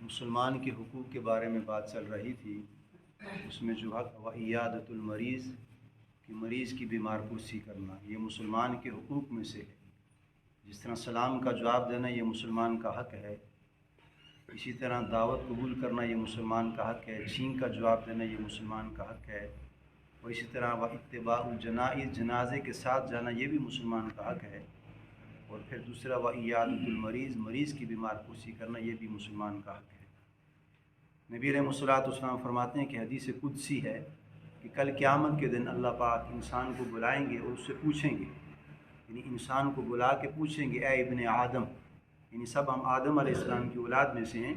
مسلمان کے حقوق کے بارے میں بات چل رہی تھی، اس میں جو حق و عیادت المریض کہ مریض کی بیمار پرسی کرنا یہ مسلمان کے حقوق میں سے ہے۔ جس طرح سلام کا جواب دینا یہ مسلمان کا حق ہے، اسی طرح دعوت قبول کرنا یہ مسلمان کا حق ہے، چھین کا جواب دینا یہ مسلمان کا حق ہے، اور اسی طرح و اتباع الجنائز جنازے کے ساتھ جانا یہ بھی مسلمان کا حق ہے، اور پھر دوسرا و عیادت المریض مریض کی بیمار پرسی کرنا یہ بھی مسلمان کا حق ہے۔ نبی علیہ الصلوۃ والسلام فرماتے ہیں کہ حدیث قدسی ہے کہ کل قیامت کے دن اللہ پاک انسان کو بلائیں گے اور اس سے پوچھیں گے، یعنی انسان کو بلا کے پوچھیں گے اے ابن آدم، یعنی سب ہم آدم علیہ السلام کی اولاد میں سے ہیں،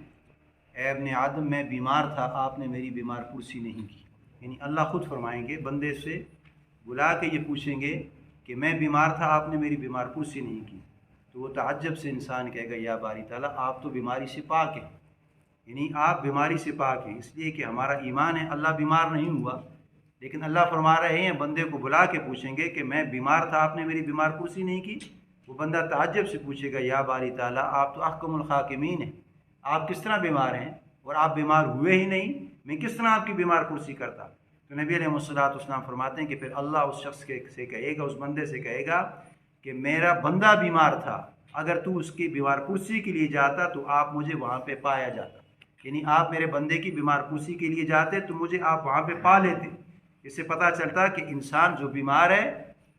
اے ابن آدم میں بیمار تھا، آپ نے میری بیمار پرسی نہیں کی۔ یعنی اللہ خود فرمائیں گے، بندے سے بلا کے یہ پوچھیں گے کہ میں بیمار تھا، آپ نے میری بیمار پرسی نہیں کی، تو وہ تعجب سے انسان کہے گا یا باری تعالیٰ آپ تو بیماری سے پاک ہیں، یعنی آپ بیماری سے پاک ہیں، اس لیے کہ ہمارا ایمان ہے اللہ بیمار نہیں ہوا، لیکن اللہ فرما رہے ہیں بندے کو بلا کے پوچھیں گے کہ میں بیمار تھا، آپ نے میری بیمار پرسی نہیں کی۔ وہ بندہ تعجب سے پوچھے گا یا باری تعالیٰ آپ تو احکم الحاکمین ہیں، آپ کس طرح بیمار ہیں اور آپ بیمار ہوئے ہی نہیں، میں کس طرح آپ کی بیمار پرسی کرتا۔ تو نبی علیہ الصلوۃ والسلام فرماتے ہیں کہ پھر اللہ اس شخص سے کہے گا، اس بندے سے کہے گا کہ میرا بندہ بیمار تھا، اگر تو اس کی بیمار پرسی کے لیے جاتا تو آپ مجھے وہاں پہ پایا جاتا، یعنی آپ میرے بندے کی بیمار پرسی کے لیے جاتے تو مجھے آپ وہاں پہ پا لیتے۔ اس سے پتہ چلتا کہ انسان جو بیمار ہے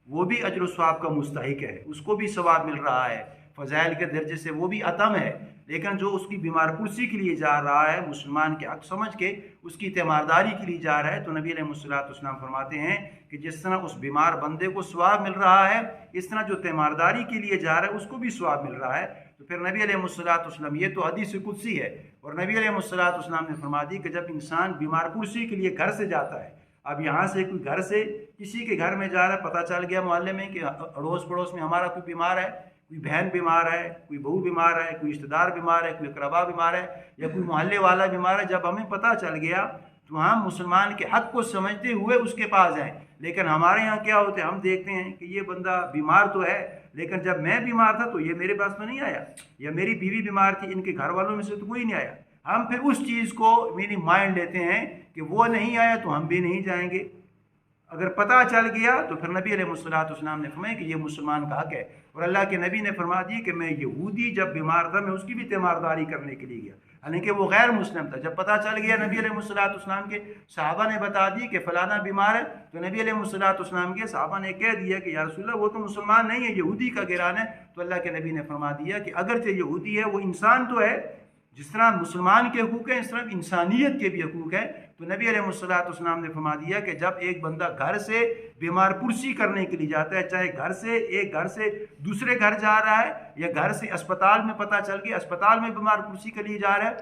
وہ بھی اجر و ثواب کا مستحق ہے، اس کو بھی ثواب مل رہا ہے، فضائل کے درجے سے وہ بھی اتم ہے، لیکن جو اس کی بیمار پرسی کے لیے جا رہا ہے مسلمان کے حق سمجھ کے اس کی تیمارداری کے لیے جا رہا ہے، تو نبی علیہ الصلوۃ والسلام فرماتے ہیں کہ جس طرح اس بیمار بندے کو ثواب مل رہا ہے، اس طرح جو تیمارداری کے لیے جا رہا ہے اس کو بھی ثواب مل رہا ہے۔ تو پھر نبی علیہ الصلوۃ والسلام، یہ تو حدیث قدسی ہے، اور نبی علیہ الصلوۃ والسلام نے فرما دی کہ جب انسان بیمار پرسی کے لیے گھر سے جاتا ہے، اب یہاں سے کوئی گھر سے کسی کے گھر میں جا رہا ہے، پتہ چل گیا محلے میں کہ اڑوس پڑوس میں ہمارا کوئی بیمار ہے، کوئی بہن بیمار ہے، کوئی بہو بیمار ہے، کوئی رشتہ دار بیمار ہے، کوئی اقربا بیمار ہے، یا کوئی محلے والا بیمار ہے، جب ہمیں پتہ چل گیا تو ہم مسلمان کے حق کو سمجھتے ہوئے اس کے پاس جائیں۔ لیکن ہمارے یہاں کیا ہوتے ہیں، ہم دیکھتے ہیں کہ یہ بندہ بیمار تو ہے لیکن جب میں بیمار تھا تو یہ میرے پاس میں نہیں آیا، یا میری بیوی بیمار تھی ان کے گھر والوں میں سے تو کوئی نہیں آیا، ہم پھر اس چیز کو میری مائنڈ لیتے ہیں کہ وہ نہیں آیا تو ہم بھی نہیں جائیں گے۔ اگر پتہ چل گیا تو پھر نبی علیہ الصلوۃ والسلام نے فرمایا کہ یہ مسلمان کا حق ہے، اور اللہ کے نبی نے فرما دی کہ میں یہودی جب بیمار تھا میں اس کی بھی تیمارداری کرنے کے لیے گیا، حالانکہ وہ غیر مسلم تھا، جب پتہ چل گیا نبی علیہ الصلوۃ والسلام کے صحابہ نے بتا دی کہ فلانا بیمار ہے، تو نبی علیہ الصلوۃ والسلام کے صحابہ نے کہہ دیا کہ یا رسول اللہ وہ تو مسلمان نہیں ہے، یہودی کا گران ہے، تو اللہ کے نبی نے فرما دیا کہ اگرچہ یہودی ہے وہ انسان تو ہے، جس طرح مسلمان کے حقوق ہیں اس طرح انسانیت کے بھی حقوق ہیں۔ تو نبی علیہ الصلوۃ والسلام نے فرما دیا کہ جب ایک بندہ گھر سے بیمار پرسی کرنے کے لیے جاتا ہے، چاہے ایک گھر سے دوسرے گھر جا رہا ہے، یا گھر سے اسپتال میں پتہ چل گیا اسپتال میں بیمار پرسی کے لیے جا رہا ہے،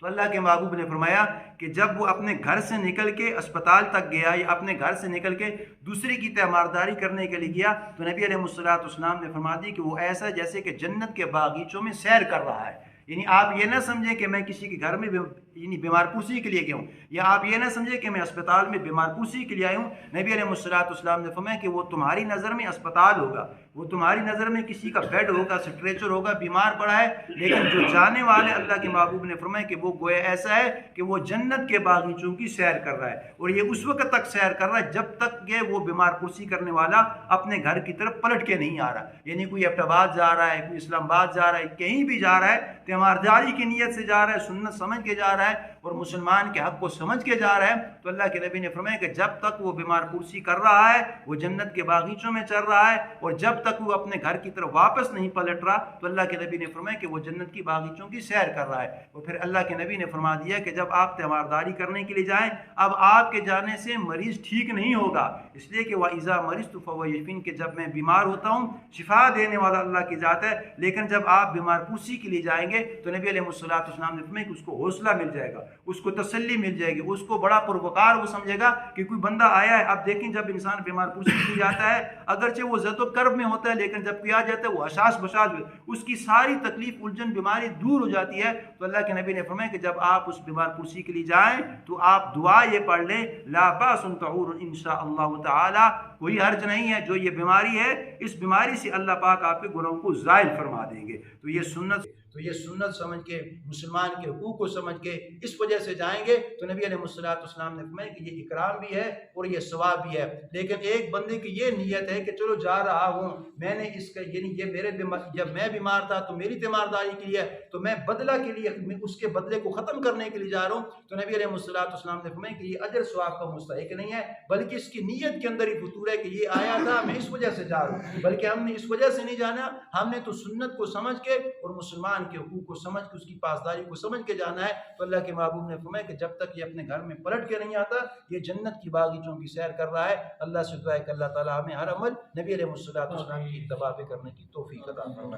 تو اللہ کے محبوب نے فرمایا کہ جب وہ اپنے گھر سے نکل کے اسپتال تک گیا یا اپنے گھر سے نکل کے دوسرے کی تیمارداری کرنے کے لیے گیا، تو نبی علیہ الصلوۃ والسلام نے فرما دی کہ وہ ایسا جیسے کہ جنت کے باغیچوں میں سیر کر رہا ہے۔ یعنی آپ یہ نہ سمجھیں کہ میں کسی کے گھر میں یعنی بیمار پرسی کے لیے گیا ہوں، یا آپ یہ نہ سمجھیں کہ میں اسپتال میں بیمار پرسی کے لیے آیا ہوں۔ نبی علیہ الصلوۃ والسلام نے فرمایا کہ وہ تمہاری نظر میں اسپتال ہوگا، وہ تمہاری نظر میں کسی کا بیڈ ہوگا، اسٹریچر ہوگا، بیمار پڑا ہے، لیکن جو جانے والے اللہ کے محبوب نے فرمایا کہ وہ گویا ایسا ہے کہ وہ جنت کے باغیچوں کی سیر کر رہا ہے، اور یہ اس وقت تک سیر کر رہا ہے جب تک کہ وہ بیمار پرسی کرنے والا اپنے گھر کی طرف پلٹ کے نہیں آ رہا، یعنی کوئی ایبٹ آباد جا رہا ہے، کوئی اسلام آباد جا رہا ہے، کہیں بھی جا رہا ہے تیمارداری کی نیت سے جا رہا ہے، سنت سمجھ کے جا رہا ہے اور مسلمان کے حق کو سمجھ کے جا رہا ہے، تو اللہ کے نبی نے فرمایا کہ جب تک وہ بیمار پرسی کر رہا ہے وہ جنت کے باغیچوں میں چل رہا ہے، اور جب تک وہ اپنے گھر کی طرف واپس نہیں پلٹ رہا تو اللہ کے نبی نے فرمایا کہ وہ جنت کی باغیچوں کی سیر کر رہا ہے۔ اور پھر اللہ کے نبی نے فرما دیا کہ جب آپ تیمارداری کرنے کے لیے جائیں، اب آپ کے جانے سے مریض ٹھیک نہیں ہوگا، اس لیے کہ وَإِذَا مَرِضْتُ فَهُوَ يَشْفِينِ کہ جب میں بیمار ہوتا ہوں شفا دینے والا اللہ کی ذات ہے، لیکن جب آپ بیمار پرسی کے لیے جائیں گے تو نبی علیہ الصلوۃ والسلام نے فرمایا کہ اس کو حوصلہ مل جائے گا، اس کو تسلی مل جائے گی، اس کو بڑا پروقار وہ سمجھے گا کہ کوئی بندہ آیا ہے۔ اب دیکھیں جب انسان بیمار پرسی کے لیے جاتا ہے اگرچہ وہ زد و کرب میں ہوتا ہے، لیکن جب کوئی آ جاتا ہے وہ حساس بشاش اس کی ساری تکلیف الجھن بیماری دور ہو جاتی ہے۔ تو اللہ کے نبی نے فرمایا کہ جب آپ اس بیمار پرسی کے لیے جائیں تو آپ دعا یہ پڑھ لیں لا باس طہور ان شاء اللہ تعالی، کوئی حرج نہیں ہے، جو یہ بیماری ہے اس بیماری سے اللہ پاک آپ کے گناہوں کو زائل فرما دیں گے۔ تو یہ سنت تو یہ سنت سمجھ کے، مسلمان کے حقوق کو سمجھ کے اس وجہ سے جائیں گے تو نبی علیہ السلام نے فرمایا کہ یہ اکرام بھی ہے اور یہ ثواب بھی ہے۔ لیکن ایک بندے کی یہ نیت ہے کہ چلو جا رہا ہوں، میں نے اس کا یعنی یہ میرے جب میں بیمار تھا تو میری تیمارداری کے لیے، تو میں بدلہ کے لیے اس کے بدلے کو ختم کرنے کے لیے جا رہا ہوں، تو نبی علیہ السلام نے فرمایا کہ یہ اجر ثواب کا مستحق نہیں ہے، بلکہ اس کی نیت کے اندر ہی فطور ہے کہ یہ آیا تھا میں اس وجہ سے جا رہا ہوں۔ بلکہ ہم نے اس وجہ سے نہیں جانا، ہم نے تو سنت کو سمجھ کے اور مسلمان کے حقوق کو سمجھ کے، اس کی پاسداری کو سمجھ کے جانا ہے۔ تو اللہ کے محبوب نے فرمایا کہ جب تک یہ اپنے گھر میں پلٹ کے نہیں آتا، یہ جنت کی باغیچوں کی سیر کر رہا ہے۔ اللہ سے دعا ہے کہ اللہ تعالیٰ ہمیں ہر عمل نبی علیہ السلام کی اتباع پہ کرنے کی توفیق عطا فرمائے۔